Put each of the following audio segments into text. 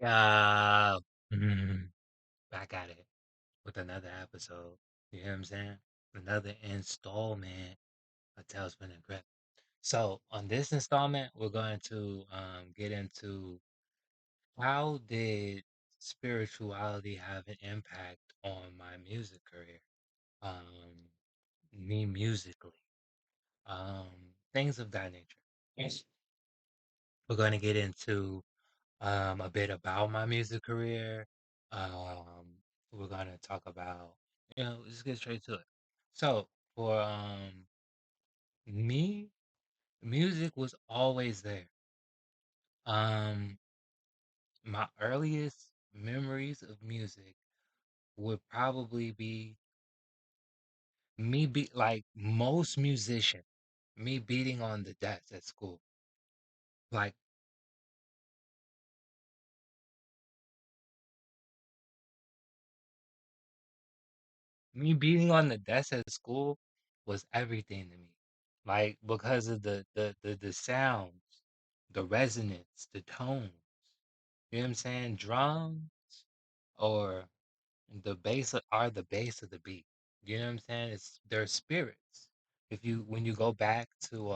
Yeah. Back at it with another episode. You hear what I'm saying? Another installment of Tailspin and Grip. So on this installment, we're going to get into how did spirituality have an impact on my music career? Um, Me musically, um, things of that nature. Yes. We're going to get into a bit about my music career. We're gonna talk about, let's get straight to it. So for me, music was always there. Um, my earliest memories of music would probably be me be like most musicians, me beating on the desk at school. Like me beating on the desk at school was everything to me. Like because of the sounds, the resonance, the tones. You know what I'm saying? Drums or are the base of the beat. You know what I'm saying? It's they're spirits. If you when you go back to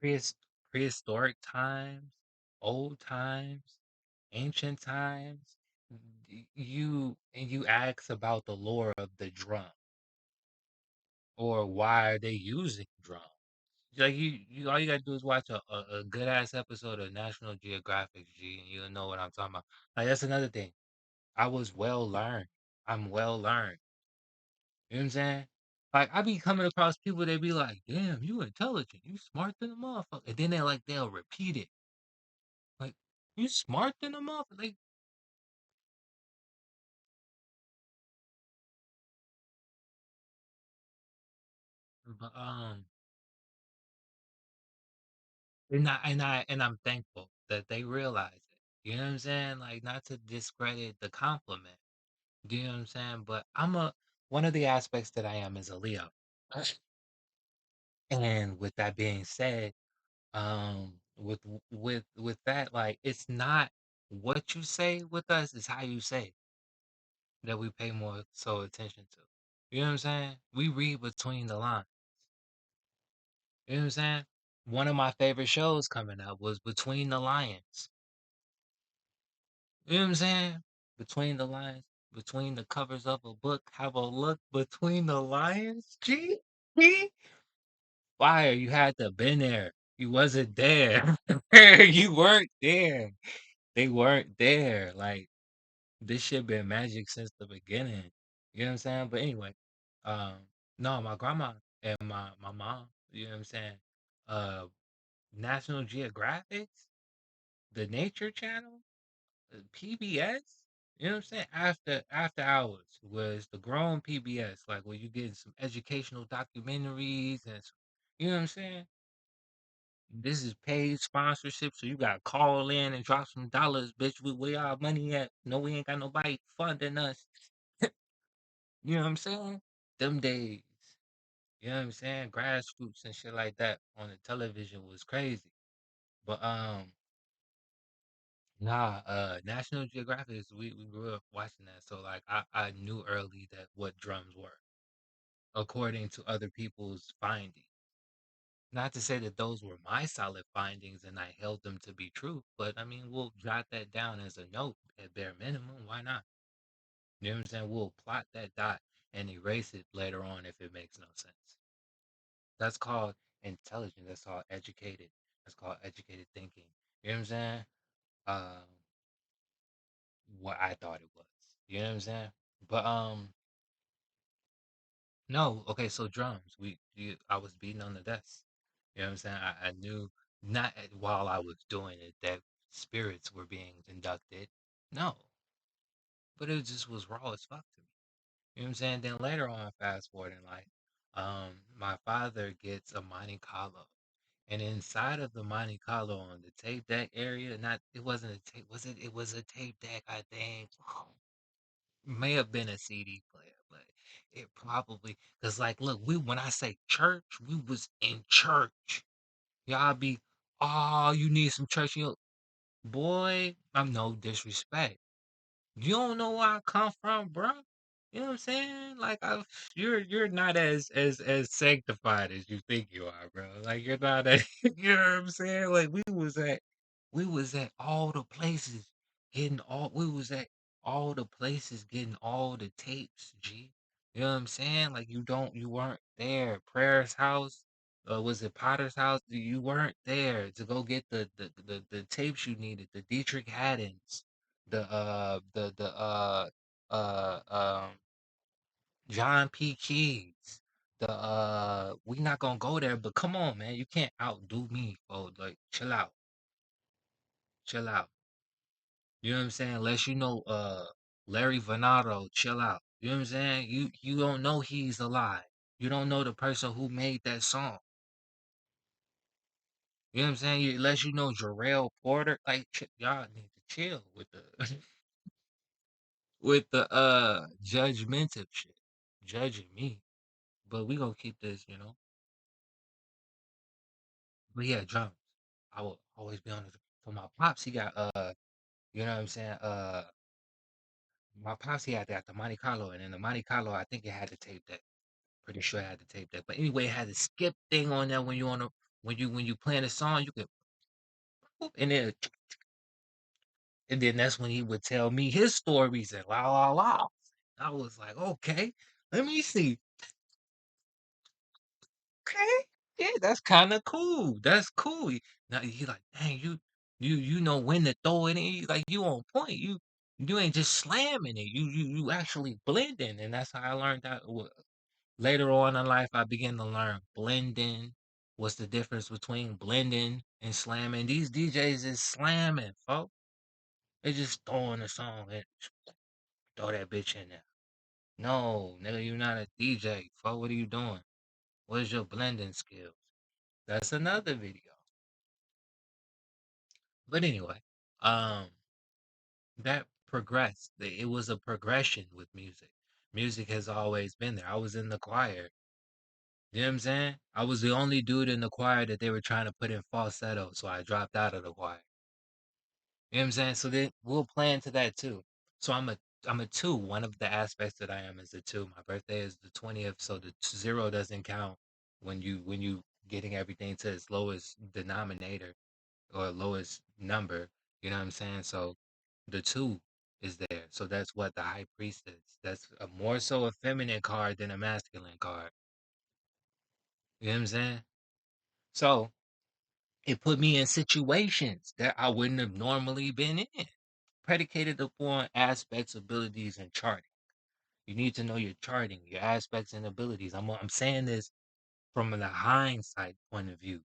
prehis- prehistoric times, old times, ancient times, you ask about the lore of the drum or why are they using drums. Like you all you gotta do is watch a good ass episode of National Geographic G and you'll know what I'm talking about. Like that's another thing. I was well learned. I'm well learned. You know what I'm saying? Like I be coming across people they be like, damn, you intelligent, you smart than a motherfucker. And then they'll repeat it. Like, you smart than a motherfucker. Like but and I'm thankful that they realize it. You know what I'm saying? Like not to discredit the compliment. Do you know what I'm saying? But one of the aspects that I am is a Leo. And with that being said, with that, like it's not what you say with us, it's how you say it that we pay more so attention to. You know what I'm saying? We read between the lines. You know what I'm saying? One of my favorite shows coming up was Between the Lions. You know what I'm saying? Between the lines, between the covers of a book, have a look between the lines. Gee, fire, you had to been there. You wasn't there. You weren't there. They weren't there. Like this shit been magic since the beginning. You know what I'm saying? But anyway, um, no, my grandma and my mom, you know what I'm saying? Uh National Geographic, the Nature Channel, PBS, you know what I'm saying? After hours was the grown PBS, like where you get some educational documentaries and some, you know what I'm saying? This is paid sponsorship, so you gotta call in and drop some dollars, bitch. Where y'all money at? No, we ain't got nobody funding us. You know what I'm saying? Them days. You know what I'm saying? Grassroots and shit like that on the television was crazy. But nah, National Geographic we grew up watching that. So like I knew early that what drums were, according to other people's findings. Not to say that those were my solid findings and I held them to be true, but I mean, we'll jot that down as a note at bare minimum. Why not? You know what I'm saying? We'll plot that dot and erase it later on if it makes no sense. That's called intelligence. That's called educated. That's called educated thinking. You know what I'm saying? Um, what I thought it was. You know what I'm saying? But no. Okay, so drums. I was beating on the desk. You know what I'm saying? I knew not while I was doing it that spirits were being inducted. No, but it just was raw as fuck to me. You know what I'm saying? Then later on, fast forward in life, my father gets a Monte Carlo. And inside of the Monte Carlo on the tape deck area, not it wasn't a tape, was it? It was a tape deck, I think. May have been a CD player, but it probably because like look, we when I say church, we was in church. Y'all be "Oh, you need some church." Boy, I'm no disrespect. You don't know where I come from, bro. You know what I'm saying? Like you're not as sanctified as you think you are, bro. Like you're not as you know what I'm saying? Like we was at all the places getting all we was at all the places getting all the tapes, G. You know what I'm saying? Like you weren't there. Prayer's house, was it Potter's house? You weren't there to go get the tapes you needed, the Dietrich Haddons, the uh um John P. Keys. We not gonna go there, but come on, man, you can't outdo me, folks. Like, chill out, chill out. You know what I'm saying? Unless you know Larry Venado, chill out. You know what I'm saying? You don't know he's alive. You don't know the person who made that song. You know what I'm saying? Unless you know Jarrell Porter, like y'all need to chill with the with the judgmental shit, judging me. But we gonna keep this, you know. But yeah, drums. I will always be on the. So my pops, he got you know what I'm saying? My pops, he had got the Monte Carlo, and in the Monte Carlo, I think it had the tape deck. Pretty sure I had the tape deck. But anyway, it had the skip thing on there when you on the when you playing a song, you could whoop, and then that's when he would tell me his stories and la la la. I was like, okay, let me see. Okay, yeah, that's kind of cool. That's cool. Now he like, dang, you know when to throw it in. Like you on point. You ain't just slamming it. You actually blending, and that's how I learned that. Later on in life, I began to learn blending. What's the difference between blending and slamming? These DJs is slamming, folks. They just throwing a song and throw that bitch in there. No, nigga, you're not a DJ, folks. What are you doing? What's your blending skills? That's another video. But anyway, um, that progressed. It was a progression with music. Music has always been there. I was in the choir. You know what I'm saying? I was the only dude in the choir that they were trying to put in falsetto, so I dropped out of the choir. You know what I'm saying? So then we'll play into that too. So I'm a two. One of the aspects that I am is a two. My birthday is the 20th, so the zero doesn't count when you getting everything to its lowest denominator or lowest number. You know what I'm saying? So the two is there. So that's what the high priest is. That's a more so a feminine card than a masculine card. You know what I'm saying? So it put me in situations that I wouldn't have normally been in, predicated upon aspects, abilities, and charting. You need to know your charting, your aspects and abilities. I'm saying this from the hindsight point of view.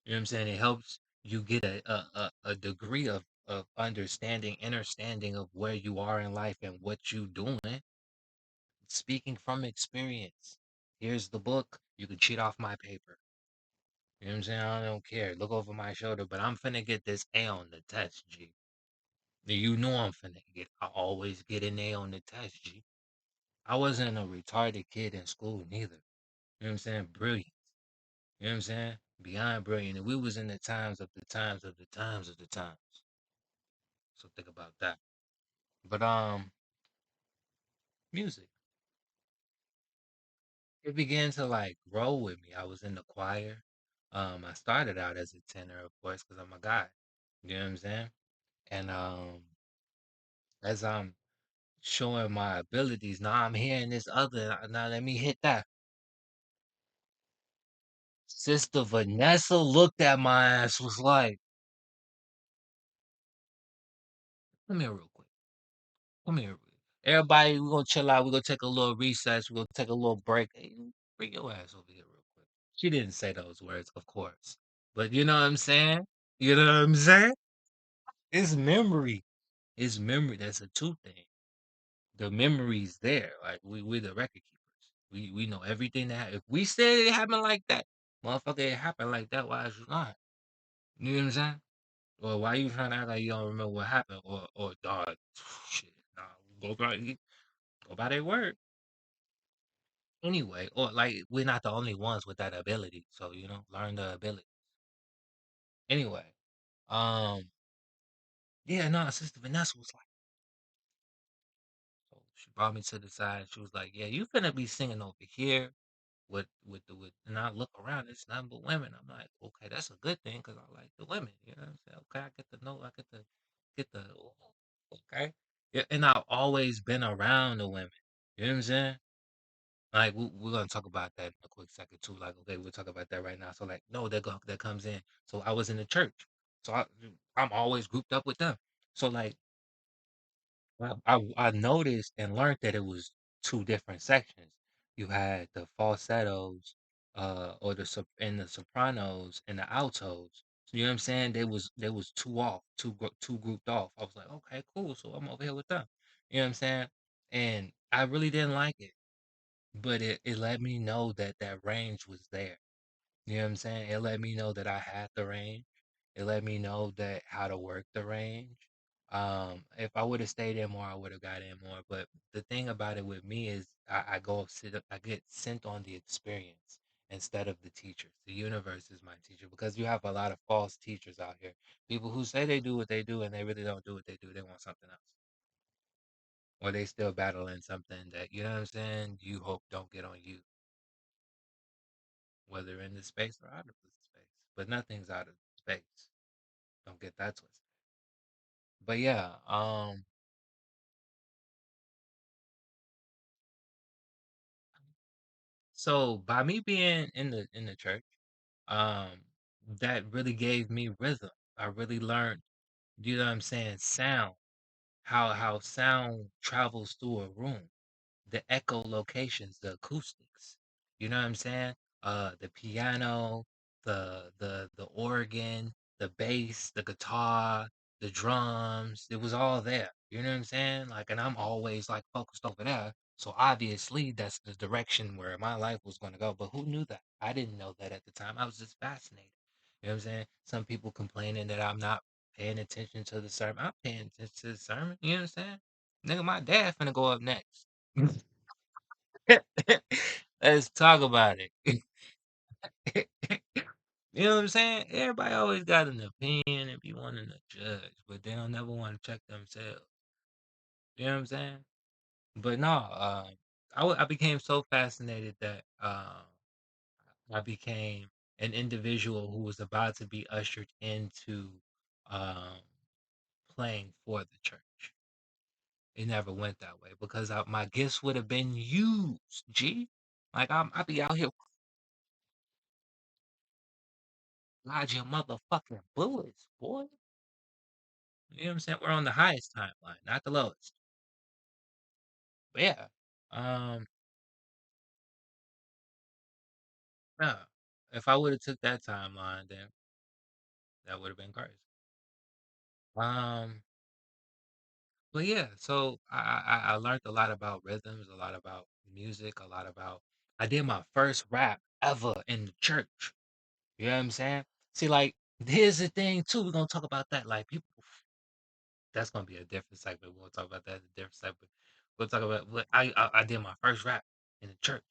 You know what I'm saying? It helps you get a degree of understanding, understanding of where you are in life and what you doing. Speaking from experience. Here's the book. You can cheat off my paper. You know what I'm saying? I don't care. Look over my shoulder, but I'm finna get this A on the test, G. You know I'm finna get. I always get an A on the test, G. I wasn't a retarded kid in school neither. You know what I'm saying? Brilliant. You know what I'm saying? Beyond brilliant. And we was in the times of the times of the times of the times. So think about that. But music. It began to like grow with me. I was in the choir. I started out as a tenor, of course, because I'm a guy. You know what I'm saying? And as I'm showing my abilities, now I'm hearing this other. Now let me hit that. Sister Vanessa looked at my ass, was like, "Come here real quick. Come here. Everybody, we're gonna chill out. We're gonna take a little recess. We're gonna take a little break. Hey, bring your ass over here real quick." She didn't say those words, of course. But you know what I'm saying? You know what I'm saying? It's memory. It's memory. That's a two thing. The memory's there. Like we're the record keepers. We know everything that if we said it happened like that, motherfucker, it happened like that. Why is you lying? You know what I'm saying? Or why you trying to act like you don't remember what happened? Or dog, shit, nah, go by their word. Anyway, or like we're not the only ones with that ability. So, learn the ability. Anyway, um, yeah, no, Sister Vanessa was like, so she brought me to the side. She was like, "Yeah, you finna be singing over here with," and I look around, it's nothing but women. I'm like, okay, that's a good thing because I like the women. You know what I'm saying? Okay, I get to know, I get the, okay, yeah, and I've always been around the women. You know what I'm saying? Like we're gonna talk about that in a quick second too. Like, okay, we'll talk about that right now. So like, no, that comes in. So I was in the church, so I'm always grouped up with them. So like, I noticed and learned that it was two different sections. You had the falsettos, or and the sopranos and the altos. So you know what I'm saying? They was two off, two grouped off. I was like, okay, cool. So I'm over here with them. You know what I'm saying? And I really didn't like it, but it let me know that that range was there. You know what I'm saying? It let me know that I had the range. It let me know that how to work the range. If I would have stayed in more, I would have got in more. But the thing about it with me is I go sit up, I get sent on the experience instead of the teachers. The universe is my teacher because you have a lot of false teachers out here. People who say they do what they do and they really don't do what they do. They want something else. Or they still battling something that, you know what I'm saying, you hope don't get on you, whether in the space or out of the space. But nothing's out of space. Don't get that twisted. But yeah, so by me being in the church, um, that really gave me rhythm. I really learned, you know what I'm saying, sound, how sound travels through a room, the echolocations, the acoustics. You know what I'm saying? The piano, the organ, the bass, the guitar, the drums. It was all there. You know what I'm saying? Like, and I'm always like focused over there. So obviously that's the direction where my life was going to go. But who knew that? I didn't know that at the time. I was just fascinated. You know what I'm saying? Some people complaining that I'm not paying attention to the sermon. I'm paying attention to the sermon. You know what I'm saying? Nigga, my dad finna go up next. Let's talk about it. You know what I'm saying? Everybody always got an opinion and be wanting to judge, but they don't never want to check themselves. You know what I'm saying? But no, I became so fascinated that I became an individual who was about to be ushered into um, playing for the church. It never went that way because my gifts would have been used. G, like I be out here dodge your motherfucking bullets, boy. You know what I'm saying? We're on the highest timeline, not the lowest. But yeah, um, yeah. If I would have took that timeline, then that would have been crazy. Um, but yeah, so I learned a lot about rhythms, a lot about music, a lot about. I did my first rap ever in the church. You know what I'm saying? See, like, here's the thing too. We're gonna talk about that. Like, people, that's gonna be a different segment. We'll talk about that in a different segment. We'll talk about what I did my first rap in the church.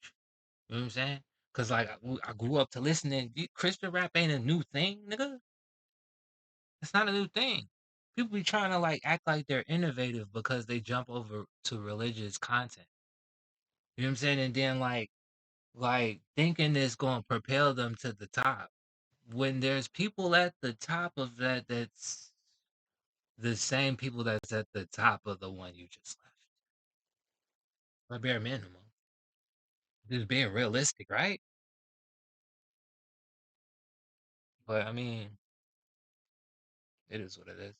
You know what I'm saying? Cause like I grew up to listening. Christian rap ain't a new thing, nigga. It's not a new thing. People be trying to like act like they're innovative because they jump over to religious content. You know what I'm saying? And then like thinking it's gonna propel them to the top. When there's people at the top of that's the same people that's at the top of the one you just left. My bare minimum. Just being realistic, right? But I mean, it is what it is.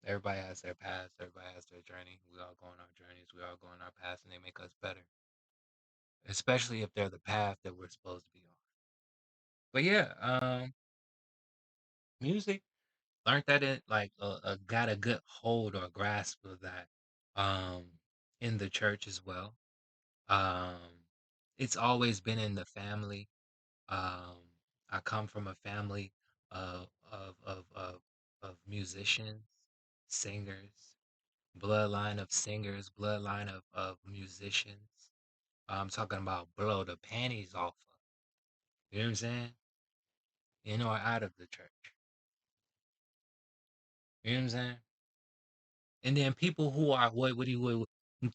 Everybody has their paths. Everybody has their journey. We all go on our journeys. We all go on our paths, and they make us better. Especially if they're the path that we're supposed to be on. But yeah, music. Learned that it like got a good hold or grasp of that um, in the church as well. Um, it's always been in the family. Um, I come from a family of of of of, of musicians, singers, bloodline of singers, bloodline of musicians. I'm talking about blow the panties off of. You know what I'm saying? In or out of the church. You know what I'm saying? And then people who are what do you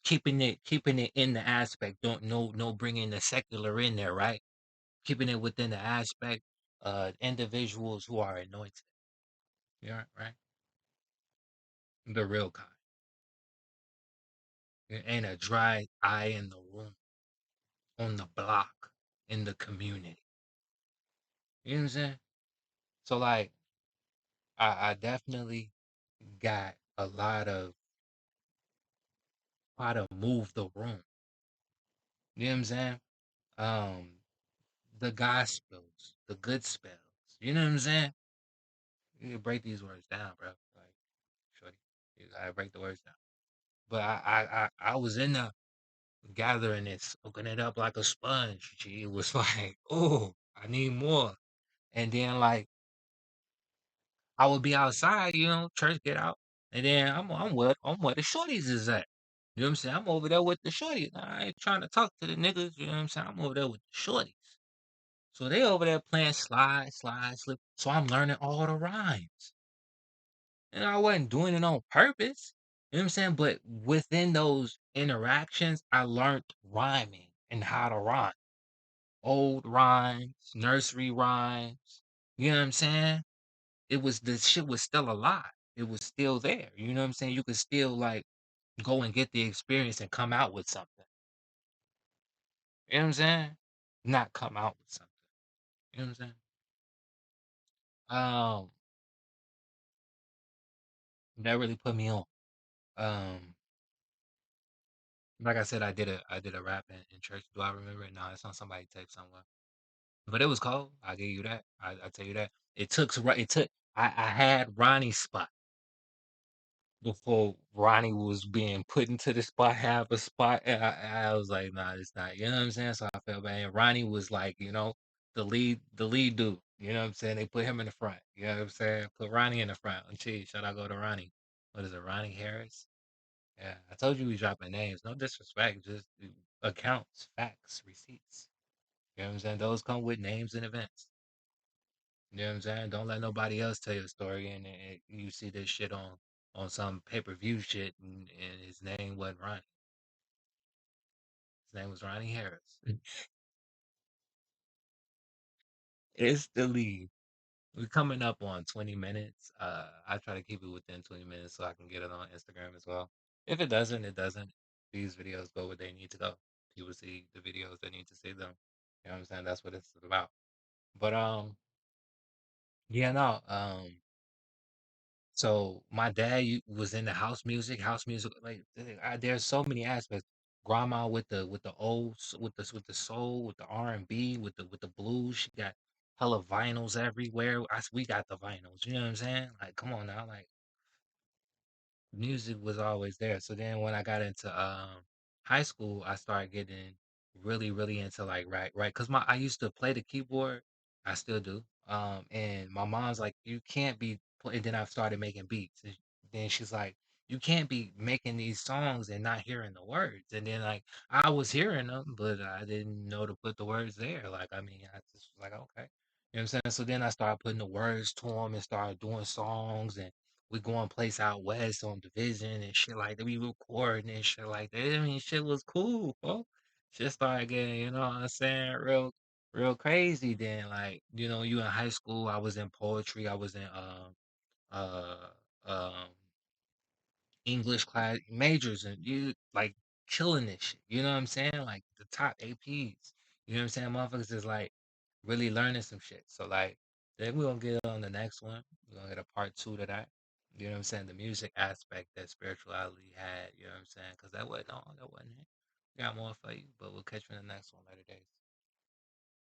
keeping it in the aspect, don't no bringing the secular in there, right? Keeping it within the aspect, individuals who are anointed. Yeah, right. The real kind. There ain't a dry eye in the room, on the block, in the community. You know what I'm saying? So like, I definitely got a lot of how to move the room. You know what I'm saying? Um, the gospels, the good spells. You know what I'm saying? You can break these words down, bro. Like, shorty, you gotta break the words down. But I was in the gathering it, soaking it up like a sponge. G, it was like, oh, I need more. And then like I would be outside, church get out, and then I'm where the shorties is at. You know what I'm saying? I'm over there with the shorties. I ain't trying to talk to the niggas. You know what I'm saying? I'm over there with the shorties. So they over there playing slide, slide, slip. So I'm learning all the rhymes. And I wasn't doing it on purpose. You know what I'm saying? But within those interactions, I learned rhyming and how to rhyme. Old rhymes, nursery rhymes. You know what I'm saying? The shit was still alive. It was still there. You know what I'm saying? You could still like go and get the experience and come out with something. You know what I'm saying? Not come out with something. You know what I'm saying? Um, that really put me on. Um, like I said, I did a rap in church. Do I remember it? No, it's on somebody tape somewhere. But it was cold. I give you that. I tell you that. I had Ronnie's spot before Ronnie was being put into the spot, have a spot. And I was like, nah, it's not. You know what I'm saying? So I felt bad. And Ronnie was like, the lead dude. You know what I'm saying? They put him in the front. You know what I'm saying? Put Ronnie in the front. And geez, should I go to Ronnie? What is it, Ronnie Harris? Yeah, I told you we dropping names. No disrespect, just accounts, facts, receipts. You know what I'm saying? Those come with names and events. You know what I'm saying? Don't let nobody else tell your story and you see this shit on some pay-per-view shit and his name wasn't Ronnie. His name was Ronnie Harris. It's the lead. We're coming up on 20 minutes. I try to keep it within 20 minutes so I can get it on Instagram as well. If it doesn't, it doesn't. These videos go where they need to go. People see the videos, they need to see them. You know what I'm saying? That's what it's about. But yeah, no. So my dad was in the house music. Like there's so many aspects. Grandma with the with the soul, with the R&B, with the blues. She got hella vinyls everywhere. We got the vinyls. You know what I'm saying? Like, come on now. Like music was always there. So then when I got into high school, I started getting really, really into like right. Cause I used to play the keyboard. I still do. And my mom's like, you can't be and then I started making beats. And then she's like, you can't be making these songs and not hearing the words. And then like I was hearing them, but I didn't know to put the words there. Like, I mean, I just was like, okay. You know what I'm saying? So then I started putting the words to them and started doing songs and we going place out west on Division and shit like that. We recording and shit like that. I mean, shit was cool, bro. Shit started getting, you know what I'm saying, real crazy. Then, like, you in high school. I was in poetry. I was in uh um English class majors, and you like killing this shit. You know what I'm saying? Like the top APs. You know what I'm saying? Motherfuckers is like really learning some shit. So like, then we're gonna get on the next one. We're gonna get a part two to that. You know what I'm saying? The music aspect that spirituality had, you know what I'm saying? Because that wasn't all, that wasn't it. Got more for you, but we'll catch you in the next one later days.